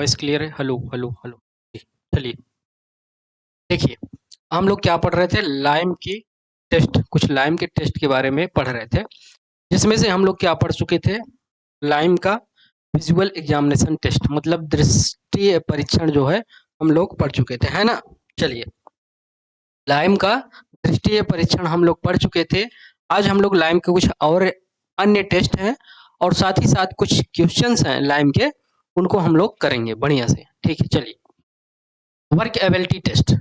Voice clear है? Hello hello hello जी। चलिए, देखिए, हम लोग क्या पढ़ रहे थे, लाइम की टेस्ट, कुछ लाइम के टेस्ट के बारे में पढ़ रहे थे, जिसमें से हम लोग क्या पढ़ चुके थे, लाइम का विजुअल एग्जामिनेशन टेस्ट, मतलब दृष्टि परीक्षण जो है हम लोग पढ़ चुके थे, है ना। चलिए, लाइम का दृष्टि परीक्षण हम लोग पढ़ चुके थे। आज हम लोग लाइम के कुछ और अन्य टेस्ट हैं, और साथ ही साथ कुछ क्वेश्चंस हैं लाइम के, उनको हम लोग करेंगे बढ़िया से। ठीक है, चलिए, वर्क एबिलिटी टेस्ट,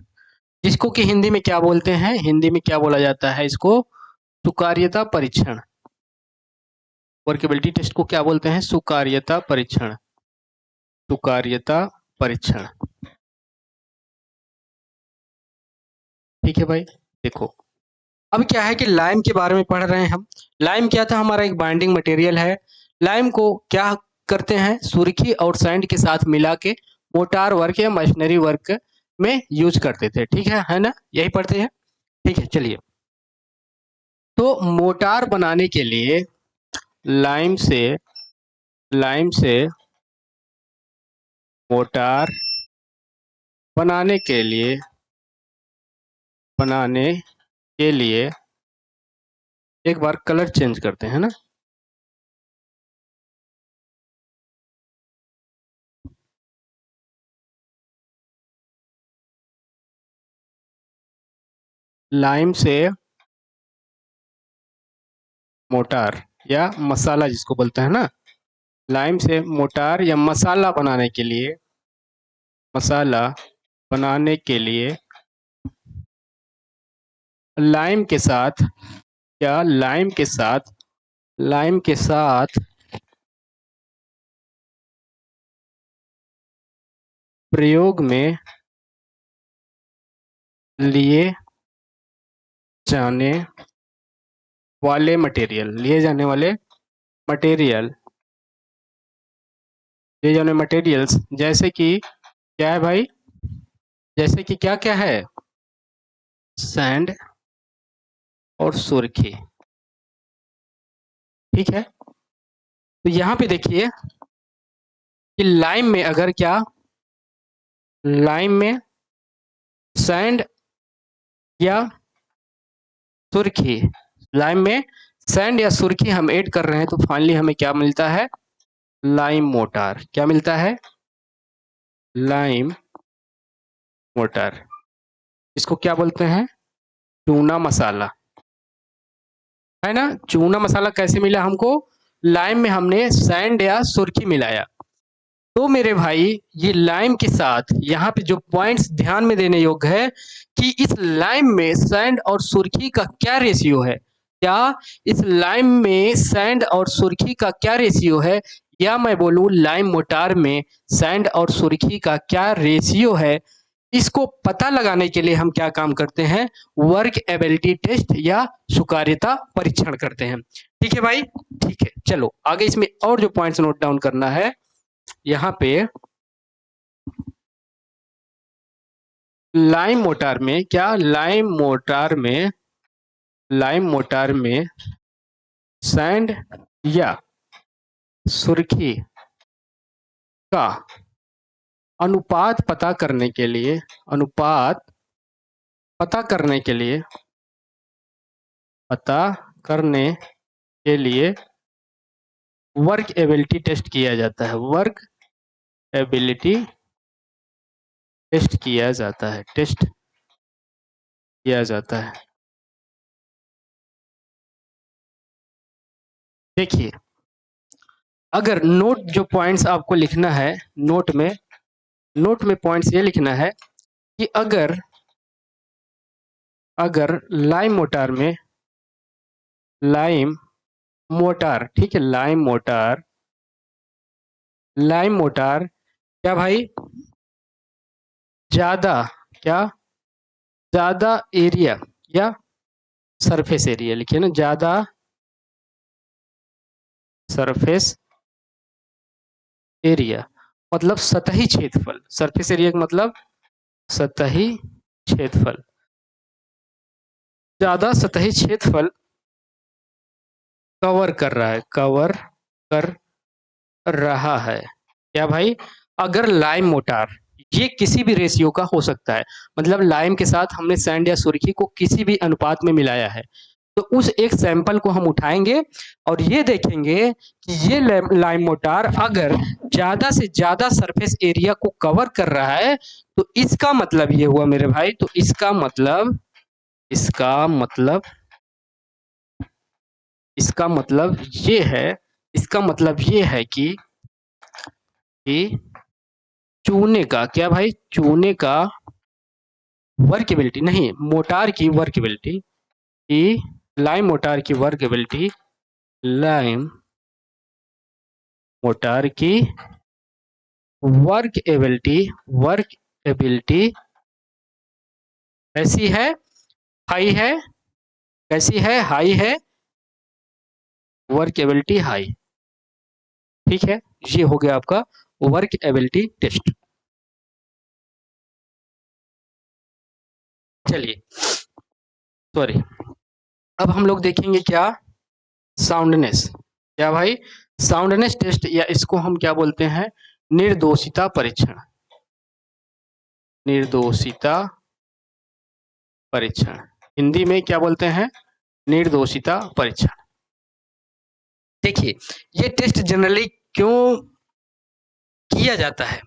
जिसको कि हिंदी में क्या बोलते हैं, हिंदी में क्या बोला जाता है इसको, सुकार्यता परीक्षण। वर्केबिलिटी टेस्ट को क्या बोलते हैं, सुकार्यता परीक्षण, सुकार्यता परीक्षण। ठीक है भाई, देखो, अब क्या है कि लाइम के बारे में पढ़ रहे हैं हम। लाइम क्या था, हमारा एक बाइंडिंग मटेरियल है। लाइम को क्या करते हैं, सुर्खी और सैंड के साथ मिला के मोटार वर्क या मशीनरी वर्क में यूज करते थे। ठीक है ना, यही पढ़ते हैं। ठीक है, चलिए, तो मोटार बनाने के लिए लाइम से मोटार बनाने के लिए एक बार कलर चेंज करते हैं ना। लाइम से मोटार या मसाला जिसको बोलते हैं ना, लाइम से मोटार या मसाला बनाने के लिए लाइम के साथ क्या लाइम के साथ प्रयोग में लिए जाने मटेरियल मटेरियल्स जैसे कि क्या है भाई, जैसे कि क्या क्या है, सैंड और सुर्खी। ठीक है, तो यहाँ पे देखिए कि लाइम में सैंड या सुर्खी, लाइम में सैंड या सुर्खी हम ऐड कर रहे हैं, तो फाइनली हमें क्या मिलता है, लाइम मोटार। क्या मिलता है, लाइम मोटार। इसको क्या बोलते हैं, चूना मसाला, है ना। चूना मसाला कैसे मिला हमको, लाइम में हमने सैंड या सुर्खी मिलाया। तो मेरे भाई, ये लाइम के साथ यहाँ पे जो पॉइंट्स ध्यान में देने योग्य है कि इस लाइम में सैंड और सुर्खी का क्या रेशियो है, क्या इस लाइम में सैंड और सुर्खी का क्या रेशियो है, या मैं बोलूं लाइम मोटार में सैंड और सुर्खी का क्या रेशियो है, इसको पता लगाने के लिए हम क्या काम करते हैं, वर्क एबिलिटी टेस्ट या सुकार्यता परीक्षण करते हैं। ठीक है भाई, ठीक है, चलो आगे इसमें और जो पॉइंट्स नोट डाउन करना है, यहाँ पे लाइम मोटार में सैंड या सुर्खी का अनुपात पता करने के लिए वर्क एबिलिटी टेस्ट किया जाता है, वर्क एबिलिटी टेस्ट किया जाता है। देखिए, अगर जो पॉइंट्स आपको लिखना है, नोट में पॉइंट्स ये लिखना है कि अगर लाइम मोटार, ठीक है, लाइम मोटार क्या भाई, ज्यादा एरिया या सरफेस एरिया, लिखिए ना, ज्यादा सरफेस एरिया मतलब सतही क्षेत्रफल, सरफेस एरिया का मतलब सतही क्षेत्रफल, ज्यादा सतही क्षेत्रफल कवर कर रहा है क्या भाई, अगर लाइम मोटार, ये किसी भी रेशियो का हो सकता है, मतलब लाइम के साथ हमने सैंड या सुर्खी को किसी भी अनुपात में मिलाया है, तो उस एक सैंपल को हम उठाएंगे और ये देखेंगे कि ये लाइम मोटार अगर ज्यादा से ज्यादा सरफेस एरिया को कवर कर रहा है, तो इसका मतलब ये हुआ मेरे भाई, तो इसका मतलब ये है, इसका मतलब ये है कि चूने का क्या भाई, चूने का वर्केबिलिटी नहीं, मोटार की वर्केबिलिटी, की लाइम मोटार की वर्केबिलिटी, लाइम मोटार की वर्क एबिलिटी कैसी है, हाई है, कैसी है, हाई है, वर्क एबिलिटी हाई। ठीक है, ये हो गया आपका वर्क एबिलिटी टेस्ट। चलिए सॉरी, अब हम लोग देखेंगे क्या, साउंडनेस। क्या भाई, साउंडनेस टेस्ट, या इसको हम क्या बोलते हैं, निर्दोषिता परीक्षण। निर्दोषिता परीक्षण, हिंदी में क्या बोलते हैं, निर्दोषिता परीक्षण। देखिए, ये टेस्ट जनरली क्यों किया जाता है,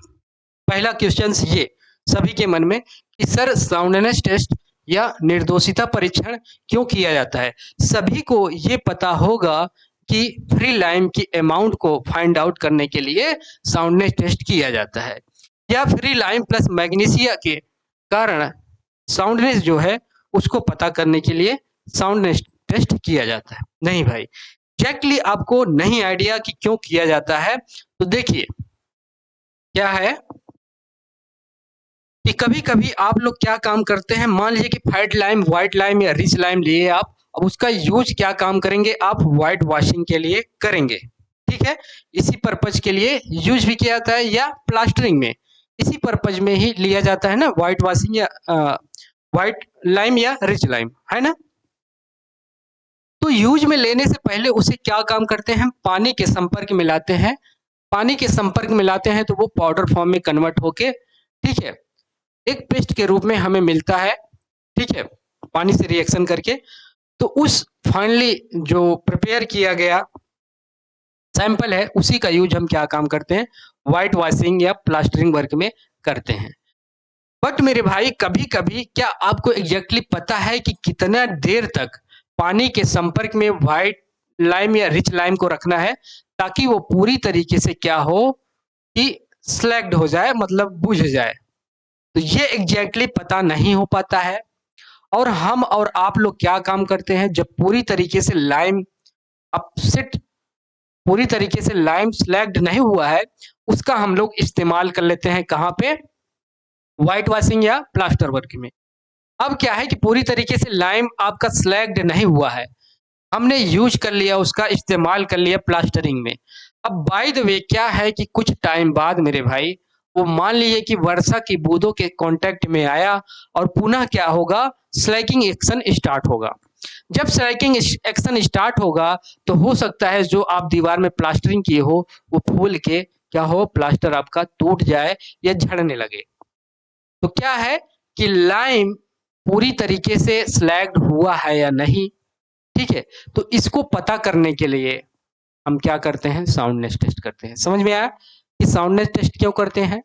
पहला क्वेश्चन ये सभी के मन में कि सर साउंडनेस टेस्ट या निर्दोषिता परीक्षण क्यों किया जाता है। सभी को ये पता होगा कि फ्री लाइम की अमाउंट को फाइंड आउट करने के लिए साउंडनेस टेस्ट किया जाता है, या फ्री लाइम प्लस मैग्नीशिया के कारण साउंडनेस जो है उसको पता करने के लिए साउंडनेस टेस्ट किया जाता है। नहीं भाई, एग्जैक्टली आपको नहीं आइडिया कि क्यों किया जाता है। तो देखिए क्या है कि कभी कभी आप लोग क्या काम करते हैं, मान लीजिए कि फाइट लाइम, व्हाइट लाइम या रिच लाइम लिए आप, अब उसका यूज क्या काम करेंगे आप, व्हाइट वॉशिंग के लिए करेंगे। ठीक है, इसी पर्पज के लिए यूज भी किया जाता है, या प्लास्टरिंग में इसी पर्पज में ही लिया जाता है ना, व्हाइट वॉशिंग या व्हाइट लाइम या रिच लाइम, है ना। तो यूज में लेने से पहले उसे क्या काम करते हैं, पानी के संपर्क में लाते हैं, पानी के संपर्क में लाते हैं तो वो पाउडर फॉर्म में कन्वर्ट होके, ठीक है, एक पेस्ट के रूप में हमें मिलता है। ठीक है, पानी से रिएक्शन करके, तो उस फाइनली जो प्रिपेयर किया गया सैंपल है उसी का यूज हम क्या काम करते हैं, व्हाइट वॉशिंग या प्लास्टरिंग वर्क में करते हैं। बट मेरे भाई कभी कभी क्या आपको एग्जैक्टली पता है कि कितना देर तक पानी के संपर्क में व्हाइट लाइम या रिच लाइम को रखना है, ताकि वो पूरी तरीके से क्या हो कि स्लैग्ड हो जाए, मतलब बुझ जाए। तो ये एग्जैक्टली पता नहीं हो पाता है। और हम और आप लोग क्या काम करते हैं, जब पूरी तरीके से लाइम अपसेट, पूरी तरीके से लाइम स्लैग्ड नहीं हुआ है, उसका हम लोग इस्तेमाल कर लेते हैं कहाँ पे, व्हाइट वॉशिंग या प्लास्टर वर्क में। अब क्या है कि पूरी तरीके से लाइम आपका स्लैग्ड नहीं हुआ है, हमने यूज कर लिया, उसका इस्तेमाल कर लिया प्लास्टरिंग में। अब बाय द वे क्या है कि कुछ टाइम बाद मेरे भाई, वो मान लीजिए कि वर्षा की बूंदों के कांटेक्ट में आया और पुनः क्या होगा, स्लैकिंग एक्शन स्टार्ट होगा। जब स्लैकिंग एक्शन स्टार्ट होगा तो हो सकता है जो आप दीवार में प्लास्टरिंग किए हो वो फूल के क्या हो, प्लास्टर आपका टूट जाए या झड़ने लगे। तो क्या है कि लाइम पूरी तरीके से स्लैग्ड हुआ है या नहीं। ठीक है, तो इसको पता करने के लिए हम क्या करते हैं, साउंडनेस टेस्ट करते हैं। समझ में आया कि साउंडनेस टेस्ट क्यों करते हैं,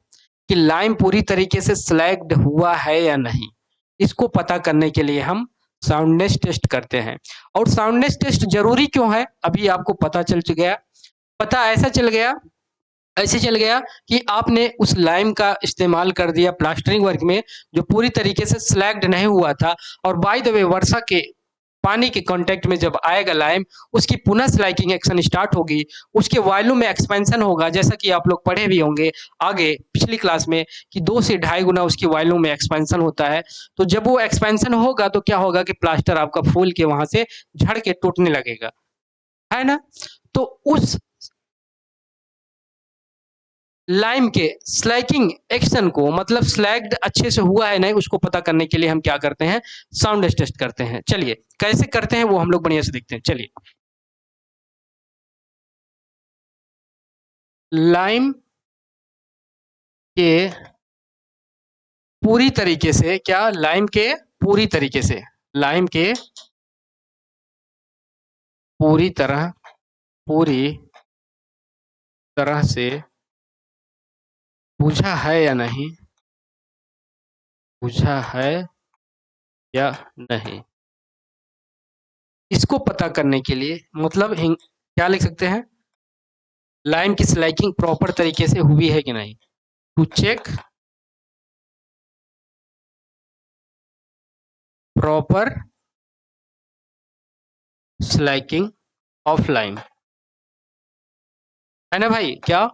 कि लाइम पूरी तरीके से स्लैग्ड हुआ है या नहीं, इसको पता करने के लिए हम साउंडनेस टेस्ट करते हैं। और साउंडनेस टेस्ट जरूरी क्यों है, अभी आपको पता चल गया, पता ऐसे चल गया कि आपने उस लाइम का इस्तेमाल कर दिया प्लास्टरिंग वर्क में, जो पूरी तरीके से स्लैग्ड नहीं हुआ था, और बाय द वे वर्षा के पानी के कांटेक्ट में जब आएगा लाइम, उसकी पुनः स्लैकिंग एक्शन स्टार्ट होगी, उसके वॉल्यूम में एक्सपेंशन होगा, जैसा कि आप लोग पढ़े भी होंगे आगे पिछली क्लास में कि 2 से ढाई गुना उसकी वॉल्यूम में एक्सपेंशन होता है। तो जब वो एक्सपेंशन होगा तो क्या होगा कि प्लास्टर आपका फूल के वहां से झड़ के टूटने लगेगा, है ना। तो उस लाइम के स्लैकिंग एक्शन को, मतलब स्लैग्ड अच्छे से हुआ है नहीं, उसको पता करने के लिए हम क्या करते हैं, साउंडनेस टेस्ट करते हैं। चलिए कैसे करते हैं वो हम लोग बढ़िया से देखते हैं। चलिए, लाइम के पूरी तरीके से, क्या लाइम के पूरी तरीके से, लाइम के पूरी तरह से बुझा है या नहीं, बुझा है या नहीं, इसको पता करने के लिए मतलब क्या लिख सकते हैं, लाइम की स्लाइकिंग प्रॉपर तरीके से हुई है कि नहीं, to check proper slaking of lime, है ना भाई, क्या,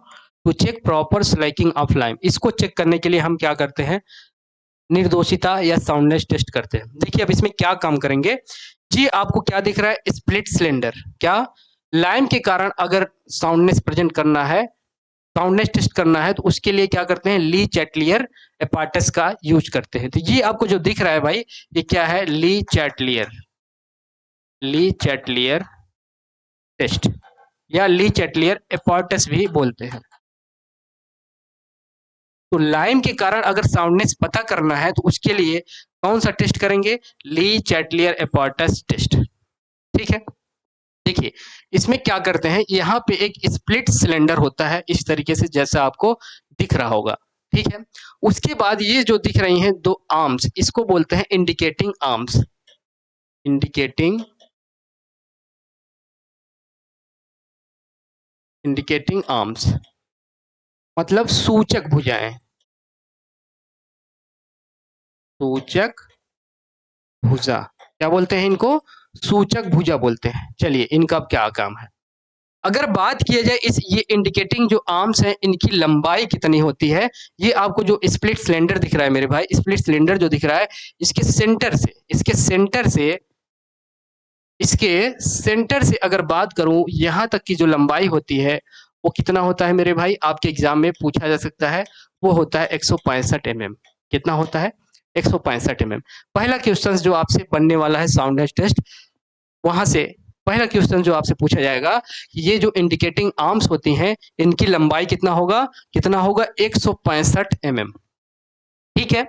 to check proper slaking of lime, इसको चेक करने के लिए हम क्या करते हैं, निर्दोषिता या साउंडनेस टेस्ट करते हैं। देखिए अब इसमें क्या काम करेंगे जी, आपको क्या दिख रहा है, स्प्लिट सिलेंडर, क्या लाइम के कारण अगर साउंडनेस प्रेजेंट करना है, साउंडनेस टेस्ट करना है, तो उसके लिए क्या करते हैं, ली चैटलियर एपार्टस का यूज करते हैं। तो ये आपको जो दिख रहा है भाई, ये क्या है, ली चैटलियर टेस्ट या ली चैटलियर एपार्टस भी बोलते हैं। तो लाइम के कारण अगर साउंडनेस पता करना है तो उसके लिए कौन सा टेस्ट करेंगे, ली चैटलियर एपार्टस टेस्ट, ठीक है। देखिए इसमें क्या करते हैं, यहाँ पे एक स्प्लिट सिलेंडर होता है इस तरीके से जैसा आपको दिख रहा होगा, ठीक है। उसके बाद ये जो दिख रही हैं दो आर्म्स, इसको बोलते हैं इंडिकेटिंग आर्म्स, इंडिकेटिंग आर्म्स मतलब सूचक भुजाएं, सूचक भुजा क्या बोलते हैं इनको, सूचक भुजा बोलते हैं। चलिए इनका क्या काम है, अगर बात किया जाए इस ये इंडिकेटिंग जो आर्म्स हैं इनकी लंबाई कितनी होती है, ये आपको जो स्प्लिट सिलेंडर दिख रहा है मेरे भाई, स्प्लिट सिलेंडर जो दिख रहा है, इसके सेंटर से अगर बात करूं यहां तक की जो लंबाई होती है वो कितना होता है मेरे भाई, आपके एग्जाम में पूछा जा सकता है, वो होता है 165 mm। कितना होता है, 165 mm। पहला क्वेश्चन जो आपसे बनने वाला है साउंडनेस टेस्ट, वहां से पहला क्वेश्चन जो आपसे पूछा जाएगा कि ये जो इंडिकेटिंग आर्म्स होती हैं इनकी लंबाई कितना होगा 165 mm, ठीक है।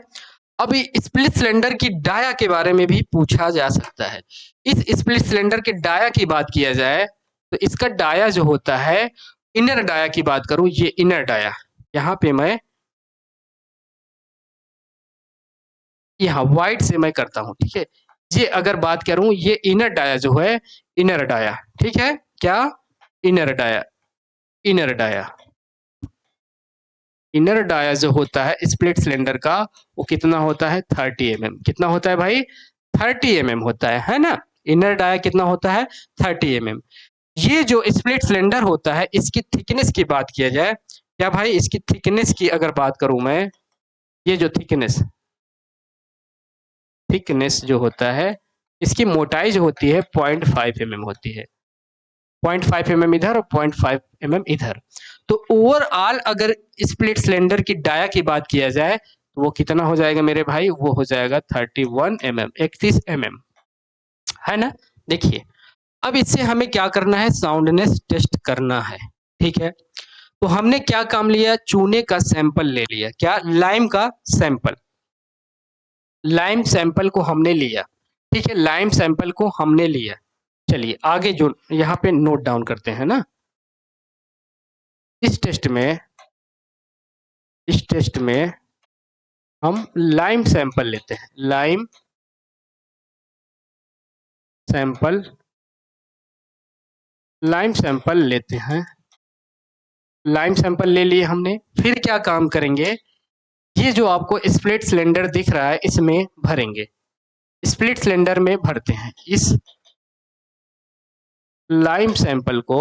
अभी स्प्लिट सिलेंडर की डाया के बारे में भी पूछा जा सकता है। इस स्प्लिट सिलेंडर के डाया की बात किया जाए तो इसका डाया जो होता है, इनर डाया की बात करूं, ये इनर डाया, यहाँ पे मैं यहाँ व्हाइट से मैं करता हूं, ठीक है। ये अगर बात करूं ये इनर डाया जो है, इनर डाया, ठीक है, क्या, inner dia, inner dia, inner dia जो होता है स्प्लिट सिलेंडर का वो कितना होता है 30 mm। कितना होता है भाई, 30 mm होता है ना। इनर डाया कितना होता है 30 mm। ये जो स्प्लिट सिलेंडर होता है इसकी थिकनेस की बात किया जाए, क्या भाई इसकी थिकनेस की अगर बात करूं मैं, ये जो थिकनेस जो होता है, इसकी मोटाई जो होती है 0.5 mm होती है, 0.5 mm इधर और 0.5 mm इधर। तो ओवरऑल अगर स्प्लिट सिलेंडर की डाया की बात किया जाए तो वो कितना हो जाएगा मेरे भाई, वो हो जाएगा 31 mm, 31 mm, है ना। देखिए अब इससे हमें क्या करना है, साउंडनेस टेस्ट करना है, ठीक है। तो हमने क्या काम लिया, चूने का सैंपल ले लिया, क्या, लाइम का सैंपल, लाइम सैंपल को हमने लिया, ठीक है, लाइम सैंपल को हमने लिया। चलिए आगे जो यहाँ पे नोट डाउन करते हैं ना, इस टेस्ट में हम लाइम सैंपल लेते हैं, सैंपल लाइम सैंपल लेते हैं, लाइम सैंपल ले लिए हमने, फिर क्या काम करेंगे, ये जो आपको स्प्लिट सिलेंडर दिख रहा है इसमें भरेंगे, स्प्लिट सिलेंडर में भरते हैं, इस लाइम सैंपल को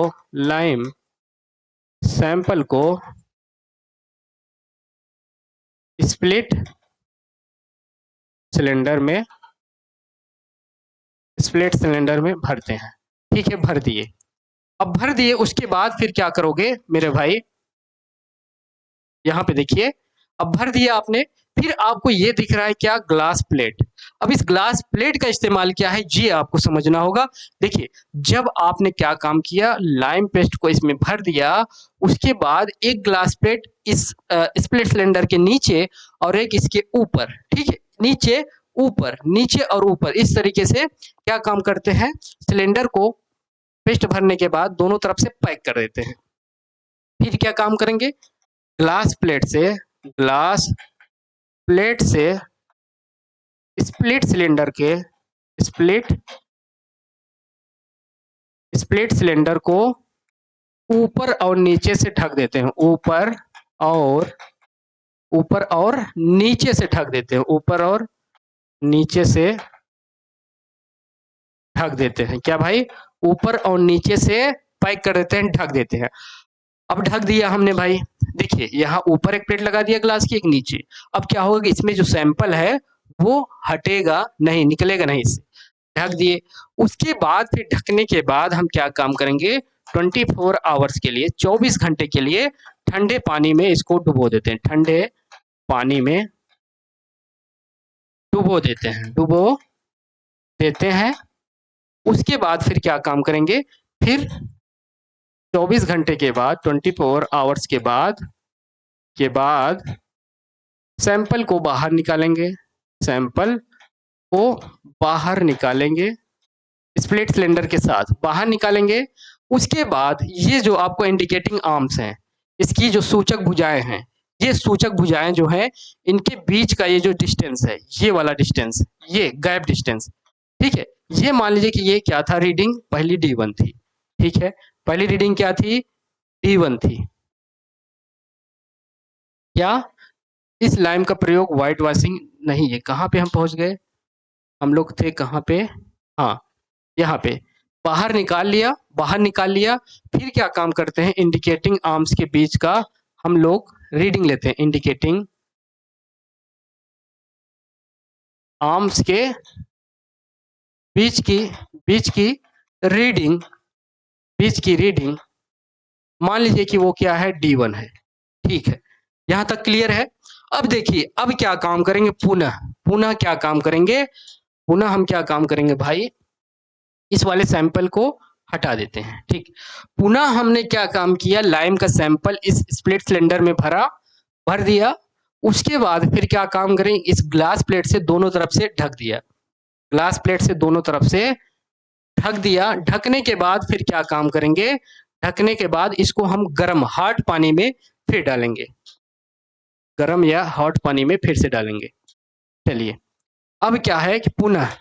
स्प्लिट सिलेंडर में भरते हैं, ठीक है, भर दिए। अब भर दिए उसके बाद फिर क्या करोगे मेरे भाई, यहाँ पे देखिए, अब भर दिया आपने, फिर आपको ये दिख रहा है क्या, ग्लास प्लेट। अब इस ग्लास प्लेट का इस्तेमाल क्या है ये आपको समझना होगा। देखिए, जब आपने क्या काम किया, लाइम पेस्ट को इसमें भर दिया, उसके बाद एक ग्लास प्लेट इस स्प्लिट सिलेंडर के नीचे और एक इसके ऊपर, ठीक है, नीचे ऊपर, नीचे और ऊपर, इस तरीके से क्या काम करते हैं, सिलेंडर को पेस्ट भरने के बाद दोनों तरफ से पैक कर देते हैं। फिर क्या काम करेंगे, ग्लास प्लेट से स्प्लिट सिलेंडर के स्प्लिट स्प्लिट सिलेंडर को ऊपर और नीचे से ढक देते हैं, और ऊपर और नीचे से ढक देते हैं, ऊपर और नीचे से ढक देते हैं। क्या भाई, ऊपर और नीचे से पैक कर देते हैं, ढक देते हैं। अब ढक दिया हमने भाई, देखिए यहाँ ऊपर एक प्लेट लगा दिया ग्लास की, एक नीचे। अब क्या होगा कि इसमें जो सैंपल है वो हटेगा नहीं, निकलेगा नहीं इससे, ढक दिए। उसके बाद फिर ढकने के बाद हम क्या काम करेंगे, 24 आवर्स के लिए, 24 घंटे के लिए ठंडे पानी में इसको डुबो देते हैं, ठंडे पानी में डुबो देते हैं। उसके बाद फिर क्या काम करेंगे, फिर 24 घंटे के बाद, 24 आवर्स के बाद सैंपल को बाहर निकालेंगे, सैंपल को बाहर निकालेंगे, स्प्लिट सिलेंडर के साथ बाहर निकालेंगे। उसके बाद ये जो आपको इंडिकेटिंग आर्म्स हैं, इसकी जो सूचक भुजाएं हैं, ये सूचक भुजाएं जो है, इनके बीच का ये जो डिस्टेंस है, ये वाला डिस्टेंस, ये गैप डिस्टेंस, ठीक है, ये मान लीजिए कि ये क्या था, रीडिंग पहली D1 थी, ठीक है, पहली रीडिंग क्या थी, D1 थी। क्या इस लाइम का प्रयोग व्हाइट वॉशिंग नहीं है, कहाँ पे हम पहुंच गए, हम लोग थे कहाँ पे, हाँ यहाँ पे, बाहर निकाल लिया। फिर क्या काम करते हैं, इंडिकेटिंग आर्म्स के बीच का हम लोग रीडिंग लेते हैं, इंडिकेटिंग आर्म्स के बीच की रीडिंग बीच की रीडिंग मान लीजिए कि वो क्या है, D1 है, ठीक है, यहां तक क्लियर है। अब देखिए, अब क्या काम करेंगे, पुनः क्या काम करेंगे, पुनः हम क्या काम करेंगे भाई, इस वाले सैंपल को हटा देते हैं, ठीक। पुनः हमने क्या काम किया, लाइम का सैंपल इस स्प्लिट सिलेंडर में भर दिया। उसके बाद फिर क्या काम करें, इस ग्लास प्लेट से दोनों तरफ से ढक दिया, ग्लास प्लेट से दोनों तरफ से ढक दिया। ढकने के बाद फिर क्या काम करेंगे, ढकने के बाद इसको हम गर्म हॉट पानी में फिर डालेंगे, गर्म या हॉट पानी में फिर से डालेंगे। चलिए, अब क्या है कि पुनः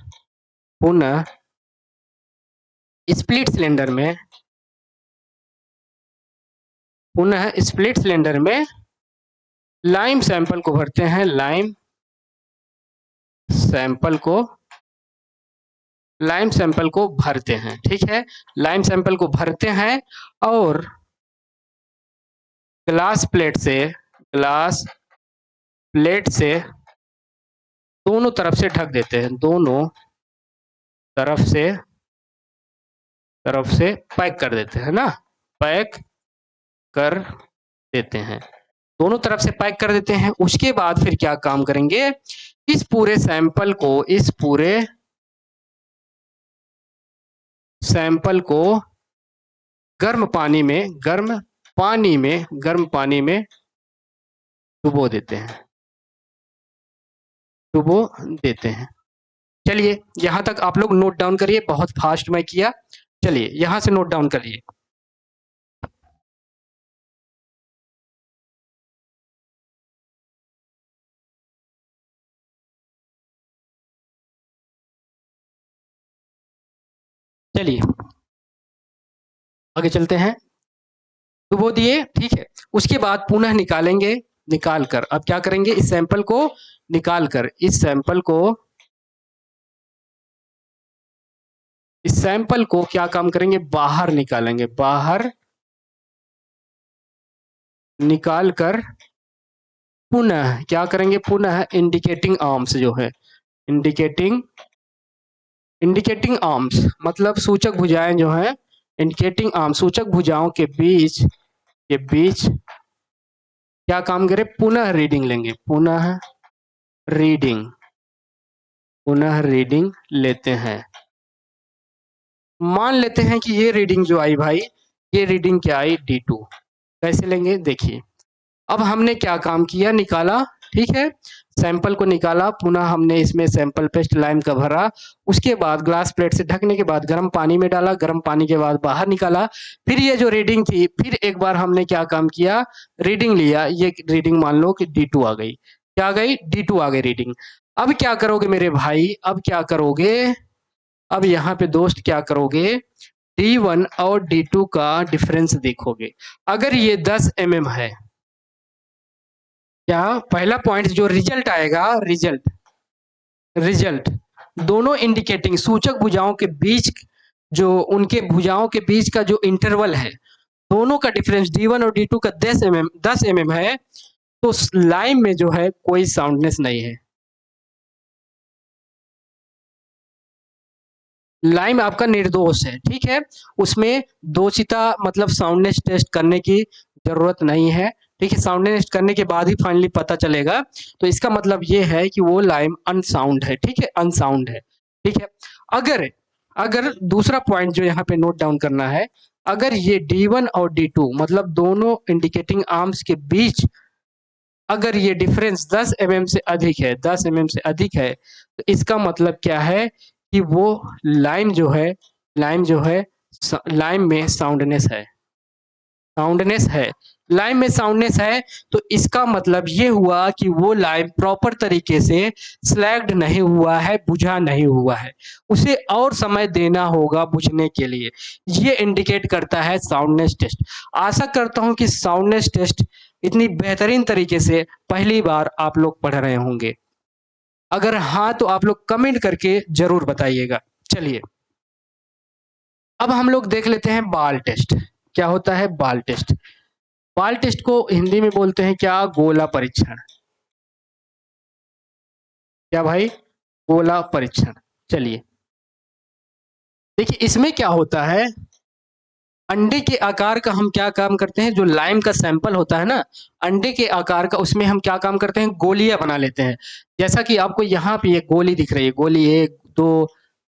स्प्लिट सिलेंडर में लाइम सैंपल को भरते हैं, लाइम सैंपल को भरते हैं, ठीक है, लाइम सैंपल को भरते हैं और ग्लास प्लेट से दोनों तरफ से ढक देते हैं, दोनों तरफ से पैक कर देते हैं ना, पैक कर देते हैं, दोनों तरफ से पैक कर देते हैं। उसके बाद फिर क्या काम करेंगे, इस पूरे सैंपल को गर्म पानी में डुबो देते हैं। चलिए, यहां तक आप लोग नोट डाउन करिए, बहुत फास्ट मैं किया, चलिए यहां से नोट डाउन करिए। चलिए आगे चलते हैं, डुबो दिए, ठीक है। उसके बाद पुनः निकाल कर अब क्या करेंगे, इस सैंपल को क्या काम करेंगे, बाहर निकाल कर पुनः क्या करेंगे, पुनः इंडिकेटिंग आर्म्स जो है, इंडिकेटिंग आर्म्स मतलब सूचक भुजाएं जो है, इंडिकेटिंग आर्म्स सूचक भुजाओं के बीच क्या काम करें, पुनः रीडिंग लेंगे, पुनः रीडिंग पुनः रीडिंग लेते हैं। मान लेते हैं कि ये रीडिंग जो आई भाई, ये रीडिंग क्या आई D2। कैसे लेंगे देखिए, अब हमने क्या काम किया, निकाला, ठीक है, सैंपल को निकाला, पुनः हमने इसमें सैंपल पेस्ट लाइम का भरा, उसके बाद ग्लास प्लेट से ढकने के बाद गर्म पानी में डाला, गर्म पानी के बाद बाहर निकाला, फिर ये जो रीडिंग थी, फिर एक बार हमने क्या काम किया, रीडिंग लिया, ये रीडिंग मान लो कि D2 आ गई। क्या आ गई, D2 आ गई रीडिंग। अब क्या करोगे मेरे भाई, अब क्या करोगे, अब यहाँ पे दोस्त क्या करोगे, D1 और D2 का डिफरेंस देखोगे। अगर ये 10 mm है, क्या पहला पॉइंट जो रिजल्ट आएगा, रिजल्ट रिजल्ट दोनों इंडिकेटिंग सूचक भुजाओं के बीच, जो उनके भुजाओं के बीच का जो इंटरवल है, दोनों का डिफरेंस D1 और D2 का 10 mm है, तो लाइम में जो है कोई साउंडनेस नहीं है। लाइम आपका निर्दोष है, ठीक है, उसमें दोषिता मतलब साउंडनेस टेस्ट करने की जरूरत नहीं है, ठीक है, साउंडनेस टेस्ट करने के बाद ही फाइनली पता चलेगा। तो इसका मतलब ये है कि वो लाइम अनसाउंड है, ठीक है, अनसाउंड है, ठीक है। अगर अगर दूसरा पॉइंट जो यहाँ पे नोट डाउन करना है, अगर ये D1 और D2 मतलब दोनों इंडिकेटिंग आर्म्स के बीच अगर ये डिफरेंस 10 mm से अधिक है, 10 mm से अधिक है, तो इसका मतलब क्या है कि वो लाइम जो है, लाइम जो है, लाइम में साउंडनेस है, साउंडनेस है, लाइम में साउंडनेस है। तो इसका मतलब ये हुआ कि वो लाइम प्रॉपर तरीके से स्लैग्ड नहीं हुआ है, बुझा नहीं हुआ है, उसे और समय देना होगा बुझने के लिए। ये इंडिकेट करता है साउंडनेस टेस्ट। आशा करता हूं कि साउंडनेस टेस्ट इतनी बेहतरीन तरीके से पहली बार आप लोग पढ़ रहे होंगे। अगर हाँ तो आप लोग कमेंट करके जरूर बताइएगा। चलिए अब हम लोग देख लेते हैं बाल टेस्ट। क्या होता है बाल टेस्ट, बाल टेस्ट को हिंदी में बोलते हैं क्या, गोला परीक्षण। क्या भाई, गोला परीक्षण। चलिए देखिए इसमें क्या होता है, अंडे के आकार का हम क्या काम करते हैं, जो लाइम का सैंपल होता है ना, अंडे के आकार का, उसमें हम क्या काम करते हैं, गोलियां बना लेते हैं। जैसा कि आपको यहाँ पे ये गोली दिख रही है, गोली 1 2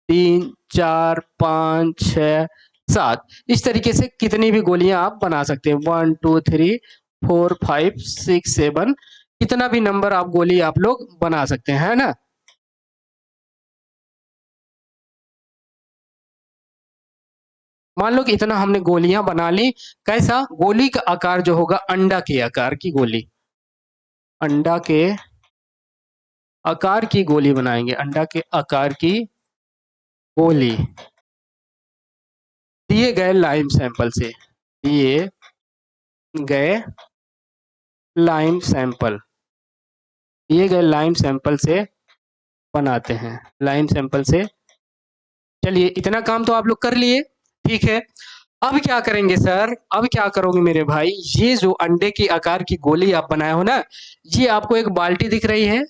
3 4 5 6 7, इस तरीके से कितनी भी गोलियां आप बना सकते हैं, 1 2 3 4 5 6 7, कितना भी नंबर आप गोली आप लोग बना सकते हैं, है ना। मान लो कि इतना हमने गोलियां बना ली, कैसा, गोली का आकार जो होगा अंडा के आकार की गोली, अंडा के आकार की गोली बनाएंगे, अंडा के आकार की गोली दिए गए लाइम सैंपल से, दिए गए लाइम सैंपल, दिए गए लाइम सैंपल से बनाते हैं, लाइम सैंपल से। चलिए इतना काम तो आप लोग कर लिए, ठीक है। अब क्या करेंगे सर, अब क्या करोगे मेरे भाई, ये जो अंडे की आकार की गोली आप बनाए हो ना, ये आपको एक बाल्टी दिख रही है,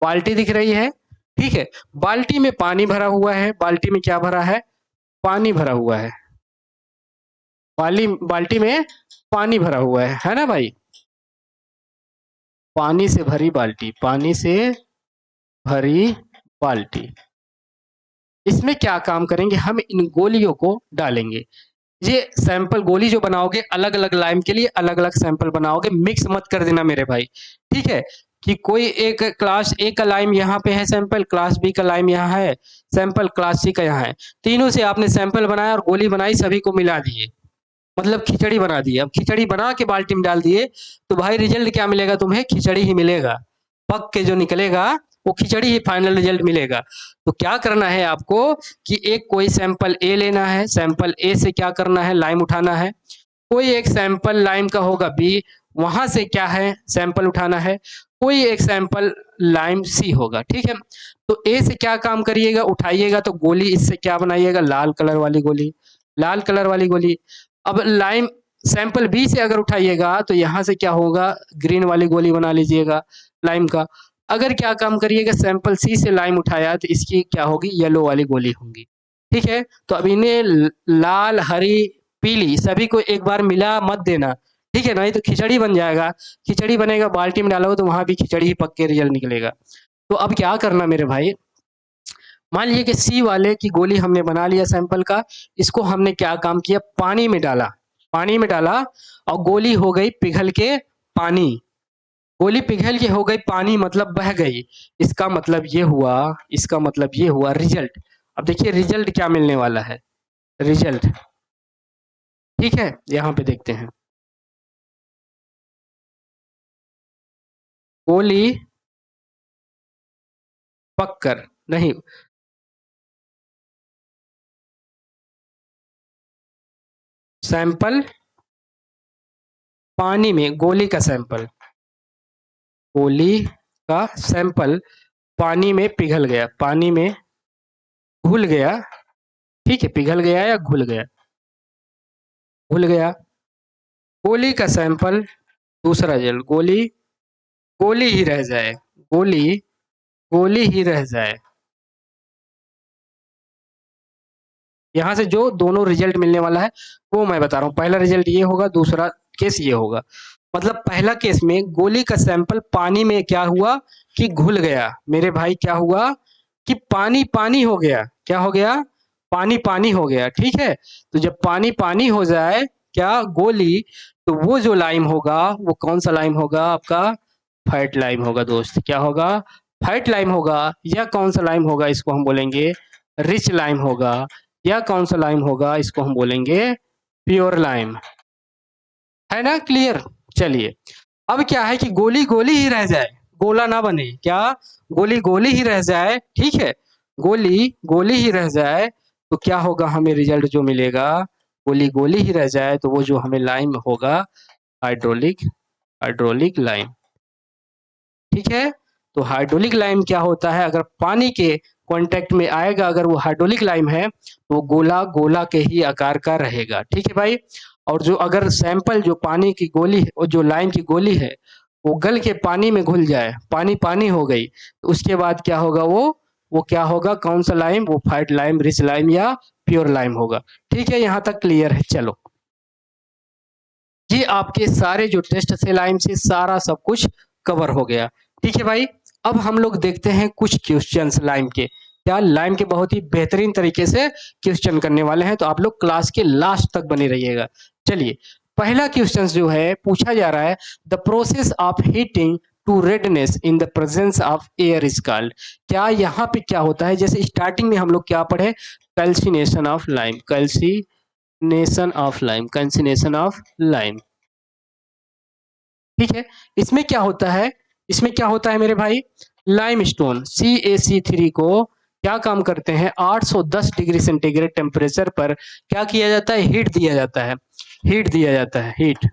बाल्टी दिख रही है, ठीक है, बाल्टी में पानी भरा हुआ है, बाल्टी में क्या भरा है, पानी भरा हुआ है, बाल्टी में पानी भरा हुआ है ना भाई, पानी से भरी बाल्टी, पानी से भरी बाल्टी। इसमें क्या काम करेंगे, हम इन गोलियों को डालेंगे। ये सैंपल गोली जो बनाओगे अलग अलग लाइम के लिए अलग अलग सैंपल बनाओगे, मिक्स मत कर देना मेरे भाई, ठीक है, कि कोई एक क्लास ए का लाइम यहाँ पे है सैंपल, क्लास बी का लाइम यहाँ है सैंपल, क्लास सी का यहाँ है, तीनों से आपने सैंपल बनाया और गोली बनाई, सभी को मिला दिए, मतलब खिचड़ी बना दी। अब खिचड़ी बना के बाल्टी में डाल दिए, तो भाई रिजल्ट क्या मिलेगा तुम्हें, खिचड़ी ही मिलेगा, पक के जो निकलेगा वो खिचड़ी ही फाइनल रिजल्ट मिलेगा। तो क्या करना है आपको कि एक कोई सैंपल ए लेना है, सैंपल ए से क्या करना है, लाइम उठाना है, कोई एक सैंपल लाइम का होगा बी, वहां से क्या है सैंपल उठाना है, कोई एक सैंपल लाइम सी होगा, ठीक है। तो ए से क्या काम करिएगा, उठाइएगा, तो गोली इससे क्या बनाइएगा, लाल कलर वाली गोली, लाल कलर वाली गोली। अब लाइम सैंपल बी से अगर उठाइएगा तो यहाँ से क्या होगा, ग्रीन वाली गोली बना लीजिएगा लाइम का। अगर क्या काम करिएगा, सैंपल सी से लाइम उठाया तो इसकी क्या होगी, येलो वाली गोली होगी, ठीक है। तो अब इन्हें लाल हरी पीली सभी को एक बार मिला मत देना, ठीक है, नहीं तो खिचड़ी बन जाएगा, खिचड़ी बनेगा, बाल्टी में डालोगे तो वहां भी खिचड़ी ही पक के रिजल्ट निकलेगा। तो अब क्या करना मेरे भाई, मान लीजिए कि सी वाले की गोली हमने बना लिया सैंपल का, इसको हमने क्या काम किया, पानी में डाला, पानी में डाला और गोली हो गई पिघल के पानी, गोली पिघल के हो गई पानी मतलब बह गई। इसका मतलब ये हुआ, इसका मतलब ये हुआ रिजल्ट। अब देखिए रिजल्ट क्या मिलने वाला है, रिजल्ट, ठीक है, यहाँ पे देखते हैं। गोली पककर नहीं, सैंपल पानी में, गोली का सैंपल, गोली का सैंपल पानी में पिघल गया, पानी में घुल गया, ठीक है, पिघल गया या घुल गया, घुल गया। गोली का सैंपल, दूसरा जल, गोली, गोली ही रह जाए, गोली, गोली ही रह जाए। यहाँ से जो दोनों रिजल्ट मिलने वाला है वो मैं बता रहा हूँ। पहला रिजल्ट ये होगा, दूसरा केस ये होगा। मतलब पहला केस में गोली का सैंपल पानी में क्या हुआ कि घुल गया, मेरे भाई क्या हुआ कि पानी पानी हो गया, क्या हो गया, पानी पानी हो गया, ठीक है। तो जब पानी पानी हो जाए क्या, गोली, तो वो जो लाइम होगा वो कौन सा लाइम होगा आपका, फैट लाइम होगा दोस्त, क्या होगा, फैट लाइम होगा। या कौन सा लाइम होगा, इसको हम बोलेंगे रिच लाइम होगा। या कौन सा लाइम होगा, इसको हम बोलेंगे प्योर लाइम, है ना, क्लियर। चलिए, अब क्या है कि गोली गोली ही रह जाए, गोला ना बने, क्या, गोली गोली ही रह जाए, ठीक है, गोली गोली ही रह जाए, तो क्या होगा, हमें रिजल्ट जो मिलेगा, गोली गोली ही रह जाए तो वो जो हमें लाइम होगा, हाइड्रोलिक, हाइड्रोलिक लाइम, ठीक है। तो हाइड्रोलिक लाइम क्या होता है, अगर पानी के कांटेक्ट में आएगा, अगर वो हाइड्रोलिक लाइम है तो गोला गोला के ही आकार का रहेगा, ठीक है भाई। और जो अगर सैंपल जो पानी की गोली है और जो लाइम की गोली है वो गल के पानी में घुल जाए, पानी पानी हो गई, तो उसके बाद क्या होगा, वो क्या होगा, कौन सा लाइम, वो फाइट लाइम, रिच लाइम या प्योर लाइम होगा। ठीक है, यहाँ तक क्लियर है। चलो, ये आपके सारे जो टेस्ट से लाइम से सारा सब कुछ कवर हो गया, ठीक है भाई। अब हम लोग देखते हैं कुछ क्वेश्चंस लाइम के, क्या लाइम के बहुत ही बेहतरीन तरीके से क्वेश्चन करने वाले हैं, तो आप लोग क्लास के लास्ट तक बने रहिएगा। चलिए, पहला क्वेश्चन जो है पूछा जा रहा है, the process of heating to redness in the presence of air is called. क्या यहाँ पे क्या होता है, जैसे स्टार्टिंग में हम लोग क्या पढ़े, calcination of lime, calcination of lime, calcination of lime, ठीक है। इसमें क्या होता है, इसमें क्या होता है मेरे भाई, लाइमस्टोन CaC3 को क्या काम करते हैं, 810 डिग्री सेंटीग्रेड टेम्परेचर पर क्या किया जाता है, हीट दिया जाता है, हीट दिया जाता है, हीट,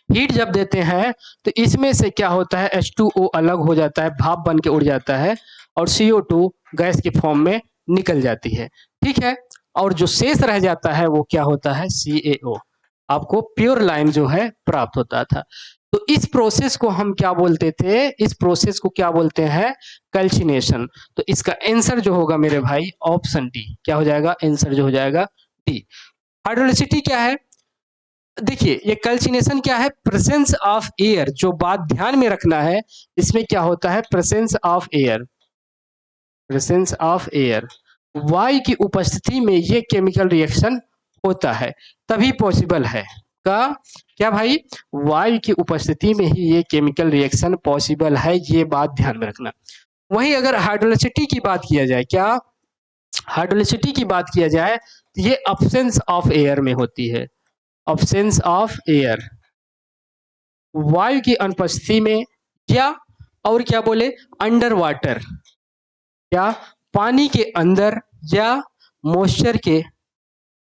हीट जब देते हैं तो इसमें से क्या होता है, H2O अलग हो जाता है, भाप बन के उड़ जाता है और CO2 गैस के फॉर्म में निकल जाती है, ठीक है। और जो शेष रह जाता है वो क्या होता है, CaO, आपको प्योर लाइम जो है प्राप्त होता था। तो इस प्रोसेस को हम क्या बोलते थे, इस प्रोसेस को क्या बोलते हैं, कैल्सिनेशन। तो इसका आंसर जो होगा मेरे भाई ऑप्शन डी, क्या हो जाएगा, आंसर जो हो जाएगा डी। हाइड्रोलिसिटी क्या है, देखिए ये कैल्सिनेशन क्या है, प्रेजेंस ऑफ एयर, जो बात ध्यान में रखना है, इसमें क्या होता है, presence of air, presence of air, वायु की उपस्थिति में ये केमिकल रिएक्शन होता है, तभी पॉसिबल है का, क्या भाई, वायु की उपस्थिति में ही ये केमिकल रिएक्शन पॉसिबल है, ये बात ध्यान में रखना। वहीं अगर हाइड्रोलिसिटी की बात किया जाए, क्या, हाइड्रोलिसिटी की बात किया जाए तो ये अब्सेंस ऑफ एयर में होती है, अब्सेंस ऑफ एयर, वायु की अनुपस्थिति में, या और क्या बोले, अंडर वाटर, या पानी के अंदर, या मॉइस्चर के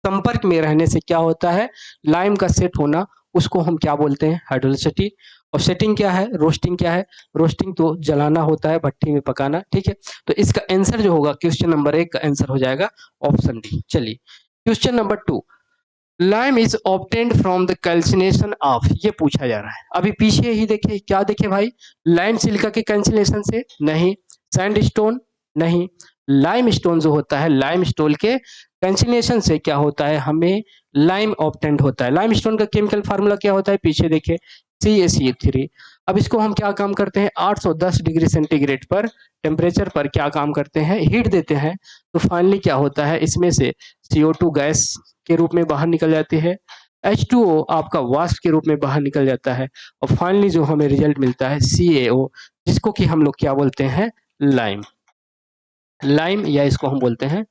संपर्क में रहने से क्या होता है, लाइम का सेट होना, उसको हम क्या बोलते हैं, हाइड्रोलिसिटी। और सेटिंग क्या है, रोस्टिंग क्या है, रोस्टिंग तो जलाना होता है, भट्टी में पकाना, ठीक है। तो इसका आंसर जो होगा क्वेश्चन नंबर 1 का आंसर हो जाएगा ऑप्शन डी। चलिए, question number 2, lime is obtained from the calcination of, ये पूछा जा रहा है। अभी पीछे ही देखिए, क्या देखे भाई, लाइम सिलिका के कैल्सिनेशन से नहीं, सैंडस्टोन नहीं, लाइम स्टोन जो होता है, लाइम स्टोन के कैल्सिनेशन से क्या होता है, हमें लाइम ऑब्टेन्ड होता है। लाइम स्टोन का केमिकल फार्मूला क्या होता है, पीछे देखिए CaCO3। अब इसको हम क्या काम करते हैं, 810 डिग्री सेंटीग्रेड पर टेम्परेचर पर क्या काम करते हैं, हीट देते हैं। तो फाइनली क्या होता है, इसमें से CO2 गैस के रूप में बाहर निकल जाती है, H2O आपका वाष्प के रूप में बाहर निकल जाता है, और फाइनली जो हमें रिजल्ट मिलता है CaO, जिसको कि हम लोग क्या बोलते हैं, लाइम। लाइम या इसको हम बोलते हैं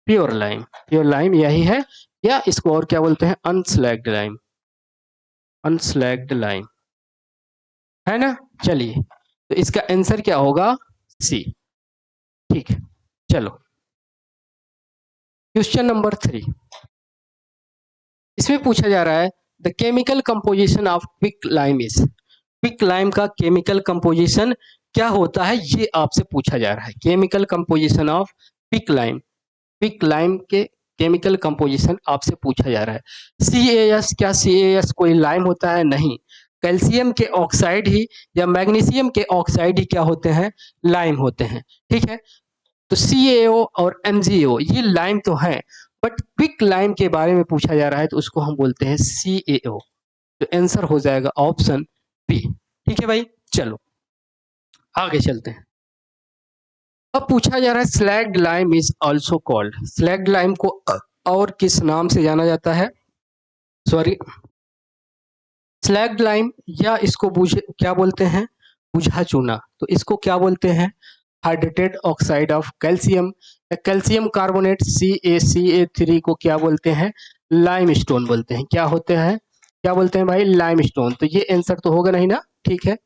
प्योर लाइम। प्योर लाइम यही है, या इसको और क्या बोलते हैं, अनस्लैग्ड लाइम। अनस्लैग्ड लाइम है ना। चलिए, तो इसका आंसर क्या होगा, सी। ठीक है, चलो क्वेश्चन नंबर 3। इसमें पूछा जा रहा है the chemical composition of quick lime is. Quick lime का केमिकल कंपोजिशन क्या होता है, ये आपसे पूछा जा रहा है। Chemical composition of quick lime, quick lime के केमिकल कंपोजिशन आपसे पूछा जा रहा है। CaS, क्या CaS कोई लाइम होता है, नहीं। कैल्शियम के ऑक्साइड ही या मैग्नीशियम के ऑक्साइड ही क्या होते हैं, लाइम होते हैं। ठीक है, तो CaO और MgO ये लाइम तो है, बट क्विक लाइम के बारे में पूछा जा रहा है तो उसको हम बोलते हैं CaO। तो आंसर हो जाएगा ऑप्शन बी। ठीक है भाई, चलो आगे चलते हैं। अब पूछा जा रहा है slaked lime is also called. Slagged lime को और किस नाम से जाना जाता है, सॉरी, स्लैग्ड लाइम या इसको क्या बोलते हैं, बुझा चूना। तो इसको क्या बोलते हैं, हाइड्रेटेड ऑक्साइड ऑफ कैल्शियम या कैल्शियम कार्बोनेट CaCa3 को क्या बोलते हैं, लाइम स्टोन बोलते हैं। क्या होते हैं, क्या बोलते हैं भाई, लाइम स्टोन। तो ये आंसर तो होगा नहीं ना, ठीक है।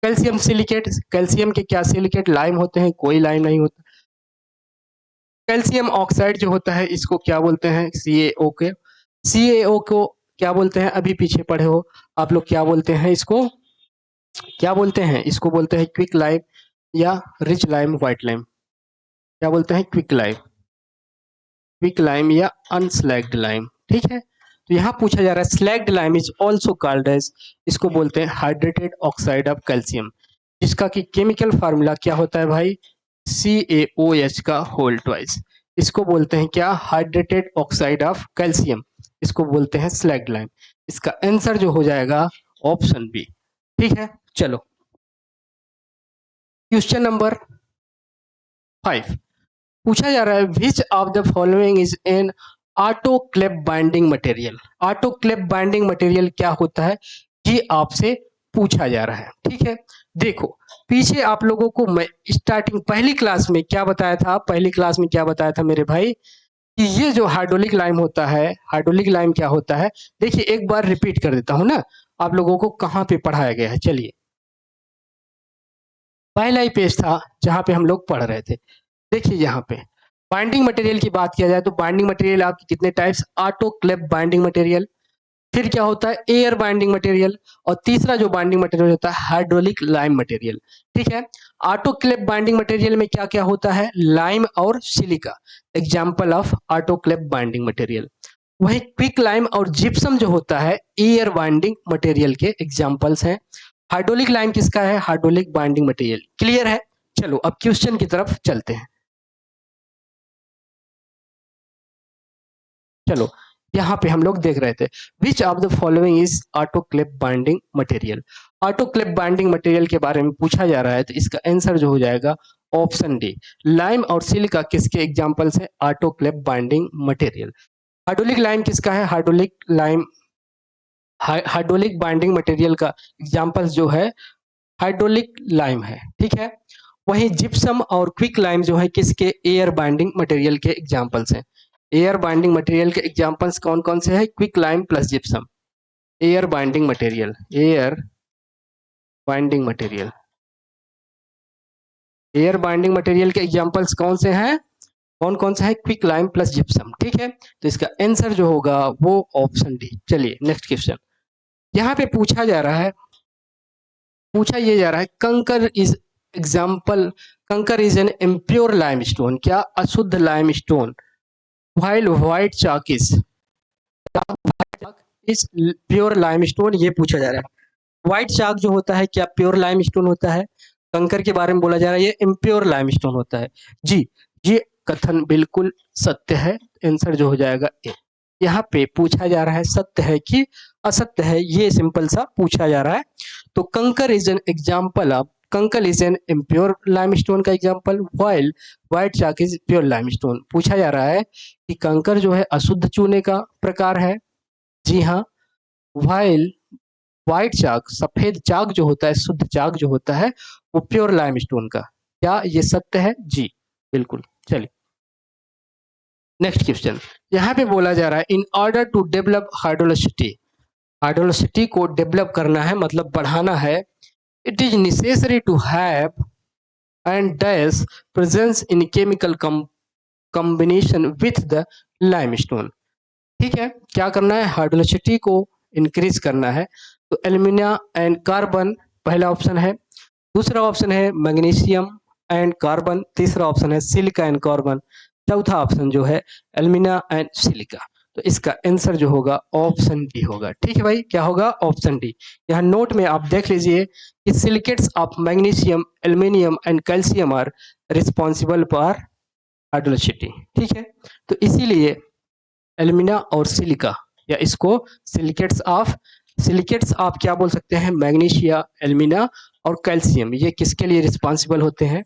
कैल्शियम सिलिकेट, कैल्शियम के क्या सिलिकेट लाइम होते हैं, कोई लाइम नहीं होता। कैल्शियम ऑक्साइड जो होता है इसको क्या बोलते हैं, CaO के। CaO को क्या बोलते हैं, अभी पीछे पढ़े हो आप लोग, क्या बोलते हैं इसको, क्या बोलते हैं इसको, बोलते हैं क्विक लाइम या रिच लाइम, व्हाइट लाइम। क्या बोलते हैं, क्विक लाइम, क्विक लाइम या अनस्लैग्ड लाइम। ठीक है, तो यहाँ पूछा जा रहा है slaked lime is also called as, इसको बोलते हैं हाइड्रेटेड ऑक्साइड ऑफ कैल्शियम, जिसका कि केमिकल फार्मूला क्या होता है भाई, CaOH का होल ट्वाइस। इसको बोलते हैं क्या, हाइड्रेटेड ऑक्साइड ऑफ कैल्शियम, इसको बोलते हैं स्लैग्ड लाइम। इसका आंसर जो हो जाएगा ऑप्शन बी। ठीक है, चलो क्वेश्चन नंबर 5। पूछा जा रहा है which of the following is an autoclave binding material. Autoclave binding material क्या होता है, ये आपसे पूछा जा रहा है। ठीक है, देखो पीछे आप लोगों को मैं स्टार्टिंग पहली क्लास में क्या बताया था, पहली क्लास में क्या बताया था मेरे भाई, कि ये जो हाइड्रोलिक लाइम होता है, हाइड्रोलिक लाइम क्या होता है, देखिए एक बार रिपीट कर देता हूं ना, आप लोगों को कहाँ पे पढ़ाया गया है। चलिए, पहला ही पेज था जहां पे हम लोग पढ़ रहे थे। देखिए यहाँ पे बाइंडिंग मटेरियल की बात किया जाए तो बाइंडिंग मटेरियल आपकी कितने टाइप्स, ऑटोक्लेव बाइंडिंग मटेरियल, फिर क्या होता है एयर बाइंडिंग मटेरियल, और तीसरा जो बाइंडिंग मटेरियल होता है हाइड्रोलिक लाइम मटेरियल। ठीक है, ऑटोक्लेव बाइंडिंग मटेरियल में क्या क्या होता है, लाइम और silica, example of autoclave binding material. वही क्विक लाइम और जिप्सम जो होता है एयर बाइंडिंग मटेरियल के एग्जाम्पल्स हैं। हाइड्रोलिक लाइम किसका है, हाइड्रोलिक बाइंडिंग मटेरियल। क्लियर है, चलो अब क्वेश्चन की तरफ चलते हैं। चलो यहाँ पे हम लोग देख रहे थे which of the following is autoclave binding material. Autoclave binding material के बारे में पूछा जा रहा है तो इसका आंसर जो हो जाएगा ऑप्शन डी। लाइम और सिलिका किसके एग्जांपल्स है, autoclave binding material. Hydraulic lime किसका है, hydraulic lime, hydraulic binding material का एग्जांपल्स जो है हाइड्रोलिक लाइम है। ठीक है, वहीं जिप्सम और क्विक लाइम जो है किसके, एयर बाइंडिंग मटेरियल के एग्जांपल्स हैं। एयर बाइंडिंग मटेरियल के एग्जांपल्स कौन कौन से हैं, quick lime plus gypsum. Air binding material, air binding material, air binding material के एग्जांपल्स कौन से हैं, कौन कौन से हैं, क्विक लाइम प्लस जिप्सम। ठीक है, तो इसका आंसर जो होगा वो ऑप्शन डी। चलिए नेक्स्ट क्वेश्चन, यहाँ पे पूछा जा रहा है, पूछा ये जा रहा है कंकर इज एग्जाम्पल, कंकर is an impure lime stone, क्या अशुद्ध lime stone, while white chalk is pure lime stone, ये पूछा जा रहा है। व्हाइट चाक जो होता है क्या प्योर लाइम स्टोन होता है, कंकर के बारे में बोला जा रहा है ये इम्प्योर लाइम स्टोन होता है। जी, ये कथन बिल्कुल सत्य है, आंसर जो हो जाएगा ए। यहाँ पे पूछा जा रहा है सत्य है कि असत्य है, ये सिंपल सा पूछा जा रहा है। तो kankar is an example of, kankar is an impure limestone का example, while white chalk is pure limestone. पूछा जा रहा है कि कंकर जो है अशुद्ध चूने का प्रकार है, जी हाँ। व्हाइल व्हाइट चाक सफेद चाक जो होता है, शुद्ध चाक जो होता है वो प्योर लाइमस्टोन का, क्या ये सत्य है? जी बिल्कुल। चलिए नेक्स्ट क्वेश्चन, यहाँ पे बोला जा रहा है in order to develop hydraulicity, hydraulicity को डेवलप करना है मतलब बढ़ाना है, it is necessary to have and dash presence in chemical combination with the limestone. ठीक है, क्या करना है? हाइड्रोलिसिटी को इंक्रीज करना है, तो एल्यूमिनियम एंड कार्बन पहला ऑप्शन है, दूसरा ऑप्शन है मैग्नीशियम एंड कार्बन, तीसरा ऑप्शन है सिलिका एंड कार्बन, चौथा ऑप्शन जो है एल्यूमिना एंड सिलिका। तो इसका आंसर जो होगा ऑप्शन डी होगा। ठीक है भाई, क्या होगा? Option D. यहाँ नोट में आप देख लीजिए कि silicates of magnesium, aluminium and calcium are responsible for hydraulicity. ठीक है, तो इसीलिए एल्यूमिना और सिलिका, या इसको सिलिकेट्स आप क्या बोल सकते हैं? मैग्नीशिया, एल्यूमिना और कैल्शियम, ये किसके लिए रिस्पॉन्सिबल होते हैं?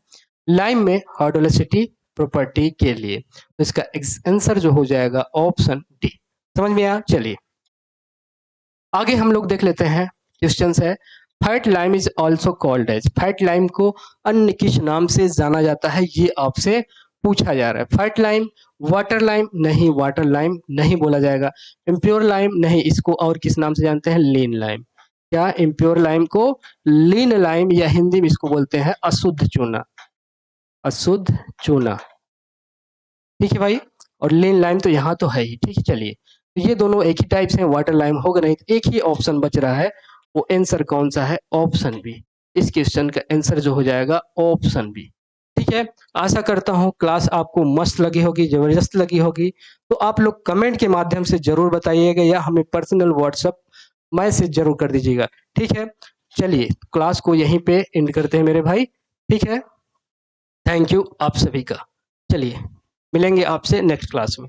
लाइम में हाइड्रोलिसिटी प्रॉपर्टी के लिए। तो इसका आंसर जो हो जाएगा ऑप्शन डी। समझ में आया? चलिए आगे हम लोग देख लेते हैं। क्वेश्चन है fat lime is also called as, fat lime को अन्य किस नाम से जाना जाता है, ये आपसे पूछा जा रहा है। फैट लाइम, वाटर लाइम नहीं, वाटर लाइम नहीं बोला जाएगा। इम्प्योर लाइम नहीं, इसको और किस नाम से जानते हैं? लीन लाइम। क्या? इम्प्योर लाइम को लीन लाइम, या हिंदी में इसको बोलते हैं अशुद्ध चूना, अशुद्ध चूना। ठीक है भाई, और लीन लाइम तो यहाँ तो है ही। ठीक है, चलिए तो ये दोनों एक ही टाइप से वाटर लाइम होगा नहीं, तो एक ही ऑप्शन बच रहा है, वो आंसर कौन सा है? Option B. इस क्वेश्चन का आंसर जो हो जाएगा ऑप्शन बी। ठीक है, आशा करता हूँ क्लास आपको मस्त लगी होगी, जबरदस्त लगी होगी। तो आप लोग कमेंट के माध्यम से जरूर बताइएगा, या हमें पर्सनल व्हाट्सएप मैसेज जरूर कर दीजिएगा। ठीक है, चलिए क्लास को यहीं पे एंड करते हैं मेरे भाई। ठीक है, थैंक यू आप सभी का। चलिए मिलेंगे आपसे नेक्स्ट क्लास में।